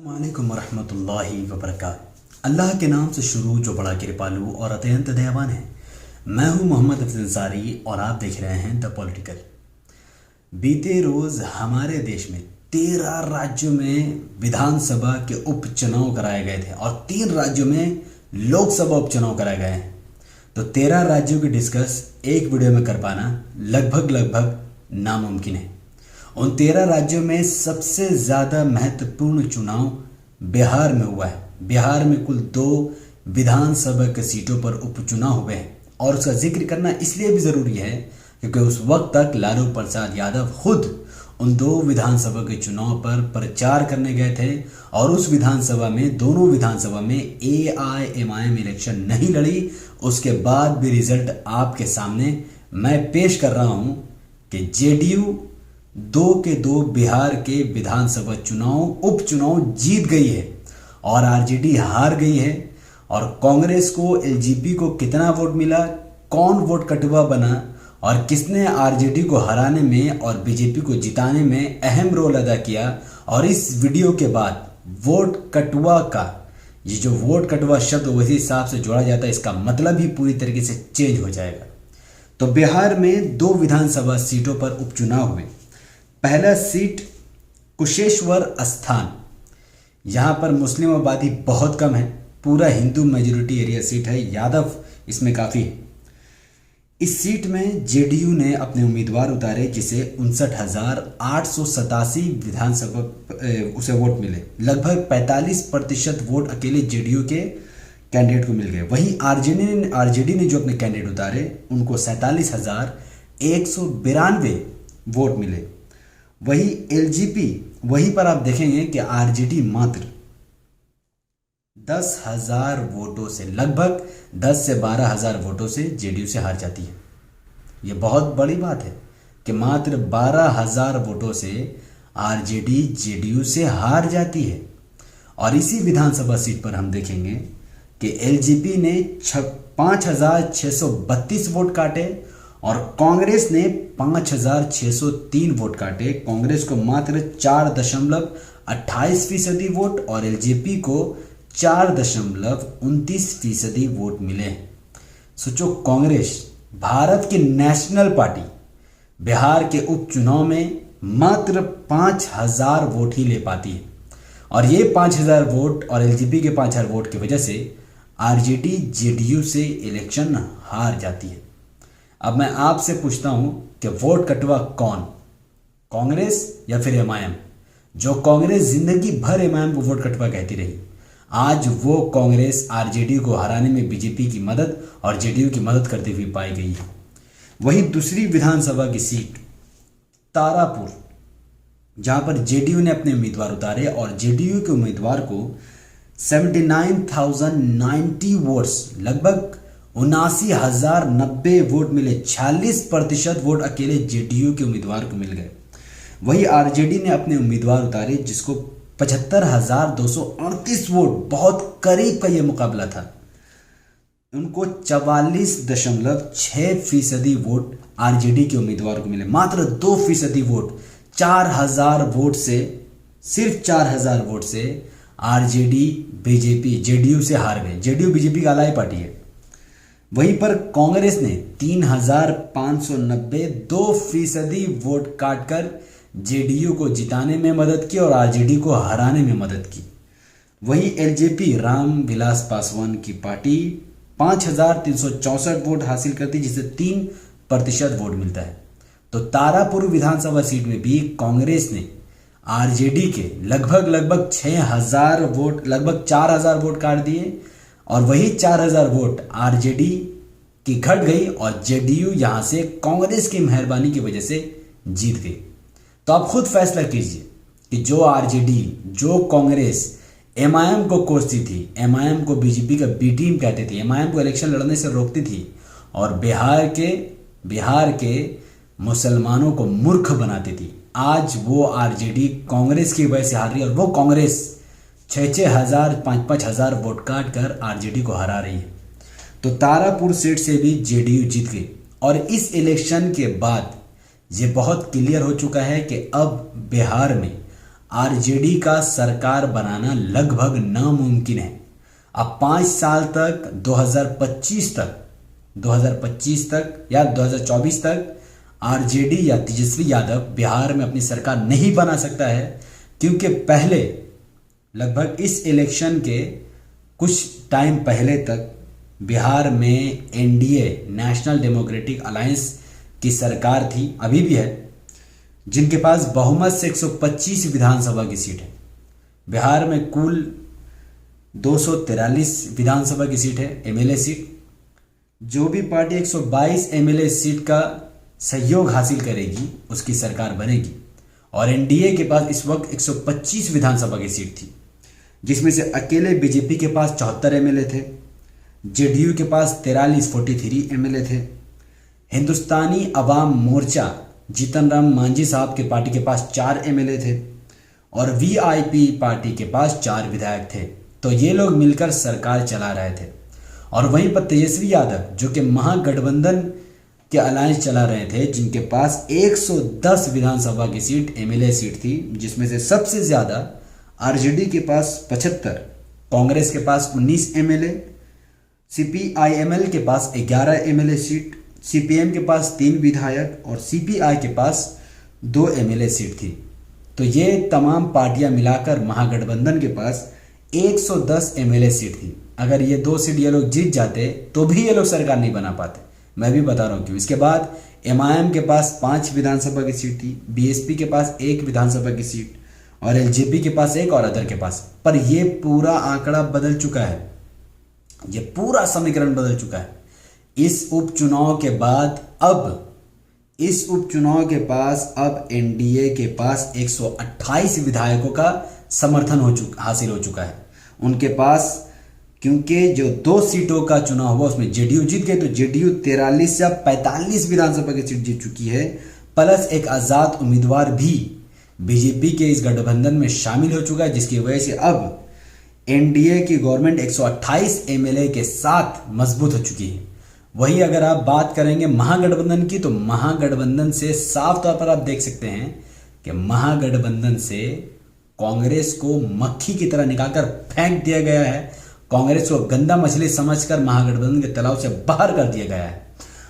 अस्सलामुअलैकुम वरहमतुल्लाहि वबरकातुहू। अल्लाह के नाम से शुरू जो बड़ा कृपालु और अत्यंत दयावान है। मैं हूं मोहम्मद हफीज अंसारी और आप देख रहे हैं द पॉलिटिकल। बीते रोज हमारे देश में 13 राज्यों में विधानसभा के उपचुनाव कराए गए थे और 3 राज्यों में लोकसभा उपचुनाव कराए गए हैं। तो 13 राज्यों की डिस्कस एक वीडियो में कर पाना लगभग नामुमकिन है। उन 13 राज्यों में सबसे ज़्यादा महत्वपूर्ण चुनाव बिहार में हुआ है। बिहार में कुल 2 विधानसभा के सीटों पर उपचुनाव हुए हैं और उसका जिक्र करना इसलिए भी ज़रूरी है क्योंकि उस वक्त तक लालू प्रसाद यादव खुद उन 2 विधानसभा के चुनाव पर प्रचार करने गए थे और उस विधानसभा में दोनों विधानसभा में AIMIM इलेक्शन नहीं लड़ी। उसके बाद भी रिजल्ट आपके सामने मैं पेश कर रहा हूं कि JDU 2 के 2 बिहार के विधानसभा उपचुनाव जीत गई है और RJD हार गई है। और कांग्रेस को LJP को कितना वोट मिला, कौन वोट कटुआ बना और किसने RJD को हराने में और BJP को जिताने में अहम रोल अदा किया। और इस वीडियो के बाद वोट कटुआ का ये जो वोट कटुआ शब्द उसी हिसाब से जोड़ा जाता है, इसका मतलब ही पूरी तरीके से चेंज हो जाएगा। तो बिहार में 2 विधानसभा सीटों पर उपचुनाव हुए। पहला सीट कुशेश्वर स्थान, यहाँ पर मुस्लिम आबादी बहुत कम है, पूरा हिंदू मेजोरिटी एरिया सीट है, यादव इसमें काफ़ी है। इस सीट में JDU ने अपने उम्मीदवार उतारे जिसे 59,887 विधानसभा उसे वोट मिले। लगभग 45% वोट अकेले JDU के कैंडिडेट को मिल गए। वहीं RJD ने जो अपने कैंडिडेट उतारे उनको 47,192 वोट मिले। वही LJP, वहीं पर आप देखेंगे कि RJD मात्र 10,000 वोटों से, लगभग 10 से 12,000 वोटों से JDU से हार जाती है। ये बहुत बड़ी बात है कि मात्र 12,000 वोटों से RJD JDU से हार जाती है। और इसी विधानसभा सीट पर हम देखेंगे कि LJP ने 5,632 वोट काटे और कांग्रेस ने 5,603 वोट काटे। कांग्रेस को मात्र 4.28% वोट और LJP को 4.29% वोट मिले। सोचो, कांग्रेस भारत की नेशनल पार्टी बिहार के उपचुनाव में मात्र 5,000 वोट ही ले पाती है और ये 5,000 वोट और LJP के 5,000 वोट की वजह से RJD JDU से इलेक्शन हार जाती है। अब मैं आपसे पूछता हूं कि वोट कटवा कौन, कांग्रेस या फिर MIM? जो कांग्रेस जिंदगी भर MIM को वोट कटवा कहती रही, आज वो कांग्रेस RJD को हराने में BJP की मदद और JDU की मदद करते हुए पाई गई है। वहीं दूसरी विधानसभा की सीट तारापुर, जहां पर JDU ने अपने उम्मीदवार उतारे और JDU के उम्मीदवार को 79,090 वोट्स, लगभग 79,090 वोट मिले। 46% वोट अकेले JDU के उम्मीदवार को मिल गए। वही RJD ने अपने उम्मीदवार उतारे जिसको 75,238 वोट, बहुत करीब का ये मुकाबला था। उनको 44.6% वोट RJD के उम्मीदवार को मिले। मात्र 2% वोट, 4,000 वोट से, सिर्फ 4,000 वोट से RJD BJP JDU से हार गए। JDU BJP का अलाई पार्टी है। वहीं पर कांग्रेस ने 3,590, 2% वोट काटकर JDU को जिताने में मदद की और RJD को हराने में मदद की। वहीं LJP राम विलास पासवान की पार्टी 5,364 वोट हासिल करती जिसे 3% वोट मिलता है। तो तारापुर विधानसभा सीट में भी कांग्रेस ने RJD के लगभग 6,000 वोट, लगभग 4,000 वोट काट दिए और वही 4,000 वोट RJD की घट गई और JDU यहां से कांग्रेस की मेहरबानी की वजह से जीत गई। तो आप खुद फैसला कीजिए कि जो RJD, जो कांग्रेस MIM को कोसती थी, MIM को BJP का B टीम कहती थी, MIM को इलेक्शन लड़ने से रोकती थी और बिहार के मुसलमानों को मूर्ख बनाती थी, आज वो RJD कांग्रेस की वजह से हार रही है और वो कांग्रेस 6,000 5,000 वोट काट कर RJD को हरा रही है। तो तारापुर सीट से भी JDU जीत गई और इस इलेक्शन के बाद ये बहुत क्लियर हो चुका है कि अब बिहार में आरजेडी का सरकार बनाना लगभग नामुमकिन है। अब 5 साल तक 2025 तक या 2024 तक आरजेडी या तेजस्वी यादव बिहार में अपनी सरकार नहीं बना सकता है, क्योंकि पहले लगभग इस इलेक्शन के कुछ टाइम पहले तक बिहार में एनडीए नेशनल डेमोक्रेटिक अलायंस की सरकार थी, अभी भी है, जिनके पास बहुमत से 125 विधानसभा की सीट है। बिहार में कुल 243 विधानसभा की सीट है, एमएलए सीट। जो भी पार्टी 122 एमएलए सीट का सहयोग हासिल करेगी उसकी सरकार बनेगी। और एनडीए के पास इस वक्त 125 विधानसभा की सीट थी, जिसमें से अकेले बीजेपी के पास 74 एमएलए थे, जेडीयू के पास 43 एमएलए थे, हिंदुस्तानी अवाम मोर्चा जीतन राम मांझी साहब के पार्टी के पास 4 एमएलए थे और वीआईपी पार्टी के पास 4 विधायक थे। तो ये लोग मिलकर सरकार चला रहे थे। और वहीं पर तेजस्वी यादव जो कि महागठबंधन के अलायंस चला रहे थे, जिनके पास 110 विधानसभा की सीट एमएलए सीट थी, जिसमें से सबसे ज़्यादा आरजेडी के पास 75, कांग्रेस के पास 19 एमएलए, सीपीआईएमएल के पास 11 एमएलए सीट, सीपीएम के पास 3 विधायक और सीपीआई के पास 2 एमएलए सीट थी। तो ये तमाम पार्टियां मिलाकर महागठबंधन के पास 110 एमएलए सीट थी। अगर ये 2 सीट ये लोग जीत जाते तो भी ये लोग सरकार नहीं बना पाते। मैं भी बता रहा हूँ क्यों। इसके बाद एमआईएम के पास 5 विधानसभा की सीट थी, बीएसपी के पास 1 विधानसभा की सीट और एलजेपी के पास 1 और अदर के पास। पर ये पूरा आंकड़ा बदल चुका है, ये पूरा समीकरण बदल चुका है। इस उपचुनाव के बाद इस उपचुनाव के पास अब एनडीए के पास 128 विधायकों का समर्थन हासिल हो चुका है उनके पास, क्योंकि जो 2 सीटों का चुनाव हुआ उसमें जेडीयू जीत गए। तो जेडीयू 43 या 45 विधानसभा की सीट जीत चुकी है, प्लस एक आजाद उम्मीदवार भी बीजेपी के इस गठबंधन में शामिल हो चुका है, जिसकी वजह से अब एनडीए की गवर्नमेंट 128 एमएलए के साथ मजबूत हो चुकी है। वही अगर आप बात करेंगे महागठबंधन की, तो महागठबंधन से साफ तौर पर आप देख सकते हैं कि महागठबंधन से कांग्रेस को मक्खी की तरह निकालकर फेंक दिया गया है। कांग्रेस को गंदा मछली समझकर महागठबंधन के तालाब से बाहर कर दिया गया है।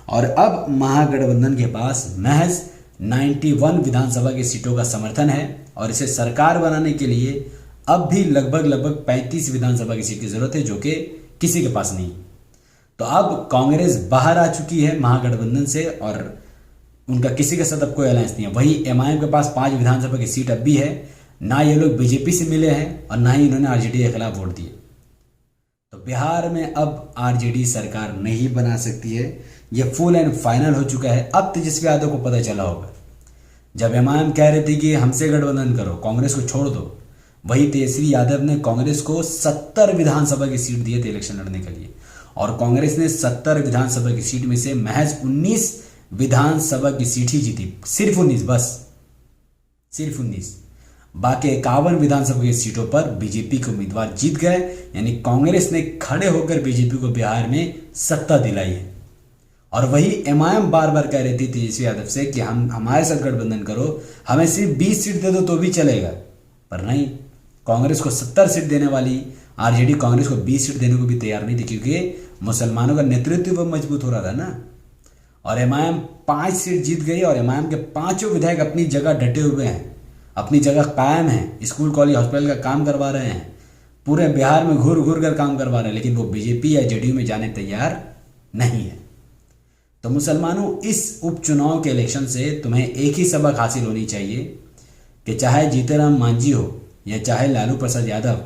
और अब महागठबंधन के पास महज 91 विधानसभा की सीटों का समर्थन है और इसे सरकार बनाने के लिए अब भी लगभग 35 विधानसभा की सीट की जरूरत है, जो कि किसी के पास नहीं। तो अब कांग्रेस बाहर आ चुकी है महागठबंधन से और उनका किसी के साथ अब कोई अलायंस नहीं है। वही एमआईएम के पास 5 विधानसभा की सीट अब भी है। ना ये लोग बीजेपी से मिले हैं और ना ही इन्होंने आरजेडी के खिलाफ वोट दिए। तो बिहार में अब आरजेडी सरकार नहीं बना सकती है, ये फुल एंड फाइनल हो चुका है। अब तेजस्वी यादव को पता चला होगा, जब एमआईएम कह रही थी कि हमसे गठबंधन करो, कांग्रेस को छोड़ दो, वही तेजस्वी यादव ने कांग्रेस को 70 विधानसभा की सीट दिए थे इलेक्शन लड़ने के लिए और कांग्रेस ने 70 विधानसभा की सीट में से महज 19 विधानसभा की सीट ही जीती, सिर्फ 19, बस सिर्फ 19। बाकी 51 विधानसभा की सीटों पर बीजेपी के उम्मीदवार जीत गए, यानी कांग्रेस ने खड़े होकर बीजेपी को बिहार में सत्ता दिलाई है। और वही एमआईएम बार बार कह रही थी तेजस्वी यादव से कि हम हमारे साथ गठबंधन करो, हमें सिर्फ 20 सीट दे दो तो भी चलेगा। पर नहीं, कांग्रेस को 70 सीट देने वाली आरजेडी कांग्रेस को 20 सीट देने को भी तैयार नहीं थी, क्योंकि मुसलमानों का नेतृत्व मजबूत हो रहा था ना। और एमआईएम 5 सीट जीत गई और एमआईएम के 5 विधायक अपनी जगह डटे हुए हैं, अपनी जगह कायम है, स्कूल कॉलेज हॉस्पिटल का काम करवा रहे हैं, पूरे बिहार में घूर घूर कर काम करवा रहे हैं, लेकिन वो बीजेपी या जेडीयू में जाने तैयार नहीं है। तो मुसलमानों, इस उपचुनाव के इलेक्शन से तुम्हें एक ही सबक हासिल होनी चाहिए कि चाहे जीतनराम मांझी हो या चाहे लालू प्रसाद यादव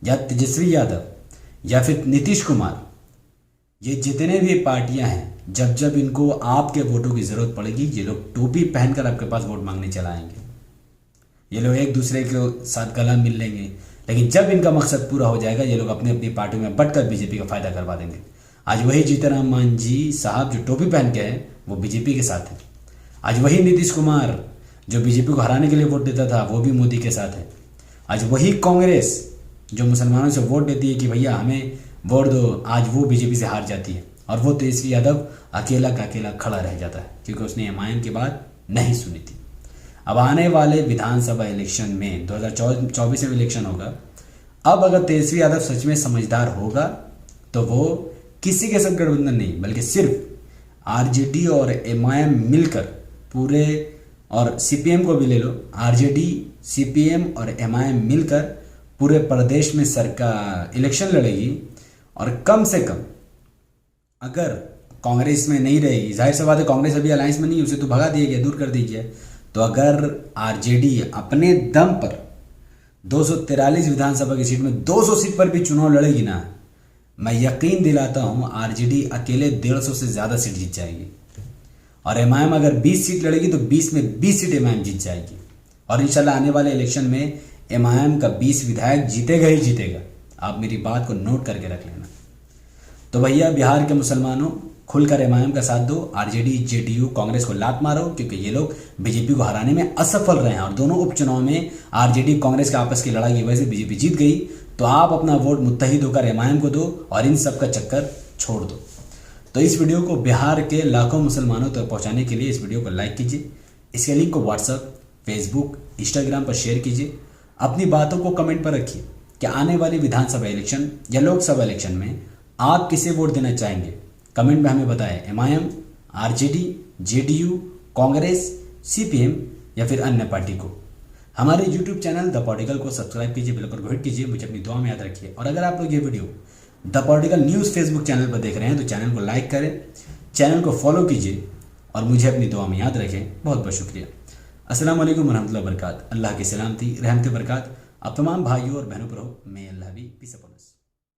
या तेजस्वी यादव या फिर नीतीश कुमार, ये जितने भी पार्टियां हैं, जब जब इनको आपके वोटों की जरूरत पड़ेगी, ये लोग टोपी पहनकर आपके पास वोट मांगने चलाएंगे। ये लोग एक दूसरे के साथ गला मिल लेंगे, लेकिन जब इनका मकसद पूरा हो जाएगा, ये लोग अपनी अपनी पार्टियों में बंटकर बीजेपी का फायदा करवा देंगे। आज वही जीतनराम मांझी साहब जो टोपी पहन के हैं, वो बीजेपी के साथ है। आज वही नीतीश कुमार जो बीजेपी को हराने के लिए वोट देता था, वो भी मोदी के साथ है। आज वही कांग्रेस जो मुसलमानों से वोट देती है कि भैया हमें वोट दो, आज वो बीजेपी से हार जाती है और वो तेजस्वी यादव अकेला का अकेला खड़ा रह जाता है, क्योंकि उसने एमआईएम की बात नहीं सुनी थी। अब आने वाले विधानसभा इलेक्शन में 2024 में इलेक्शन होगा। अब अगर तेजस्वी यादव सच में समझदार होगा तो वो किसी के साथ गठबंधन नहीं, बल्कि सिर्फ आरजेडी और एमआईएम मिलकर पूरे, और सीपीएम को भी ले लो, आरजेडी, सीपीएम और एमआईएम मिलकर पूरे प्रदेश में सरकार इलेक्शन लड़ेगी। और कम से कम अगर कांग्रेस में नहीं रहेगी, जाहिर सी बात है कांग्रेस अभी अलायंस में नहीं, उसे तो भगा दिया गया, दूर कर दीजिए, तो अगर आरजेडी अपने दम पर 243 विधानसभा की सीट में 200 सीट पर भी चुनाव लड़ेगी ना, मैं यकीन दिलाता हूं आरजेडी अकेले 150 से ज़्यादा सीट जीत जाएगी। और एमआईएम अगर 20 सीट लड़ेगी तो 20 में 20 सीट एमआईएम जीत जाएगी। और इंशाल्लाह आने वाले इलेक्शन में एमआईएम का 20 विधायक जीतेगा ही जीतेगा। आप मेरी बात को नोट करके रख लेना। तो भैया बिहार के मुसलमानों, खुलकर एमआईएम का साथ दो, आरजेडी, जेडीयू, कांग्रेस को लात मारो, क्योंकि ये लोग बीजेपी को हराने में असफल रहे हैं। और दोनों उपचुनाव में आरजेडी कांग्रेस के आपस की लड़ाई की वजह से बीजेपी जीत गई। तो आप अपना वोट मुत्तहिद होकर एमआईएम को दो और इन सब का चक्कर छोड़ दो। तो इस वीडियो को बिहार के लाखों मुसलमानों तक पहुंचाने के लिए इस वीडियो को लाइक कीजिए, इसके लिंक को व्हाट्सएप, फेसबुक, इंस्टाग्राम पर शेयर कीजिए। अपनी बातों को कमेंट पर रखिए कि आने वाली विधानसभा इलेक्शन या लोकसभा इलेक्शन में आप किसे वोट देना चाहेंगे। कमेंट में हमें बताएं, MIM, RJD, JDU, Congress, CPM या फिर अन्य पार्टी को। हमारे यूट्यूब चैनल द पॉलिटिकल को सब्सक्राइब कीजिए, बिल्कुल को हिट कीजिए, मुझे अपनी दुआ में याद रखिए। और अगर आप लोग ये video the political news Facebook channel पर देख रहे हैं तो चैनल को लाइक करें, चैनल को फॉलो कीजिए और मुझे अपनी दुआ में याद रखें। बहुत बहुत शुक्रिया। अस्सलाम वालेकुम वरहमतुल्लाहि वबरकातुहू। अल्लाह की सलामती, रहमत बरकत आप तमाम भाइयों और बहनों पर हो। मैं अल्लाह भी पीस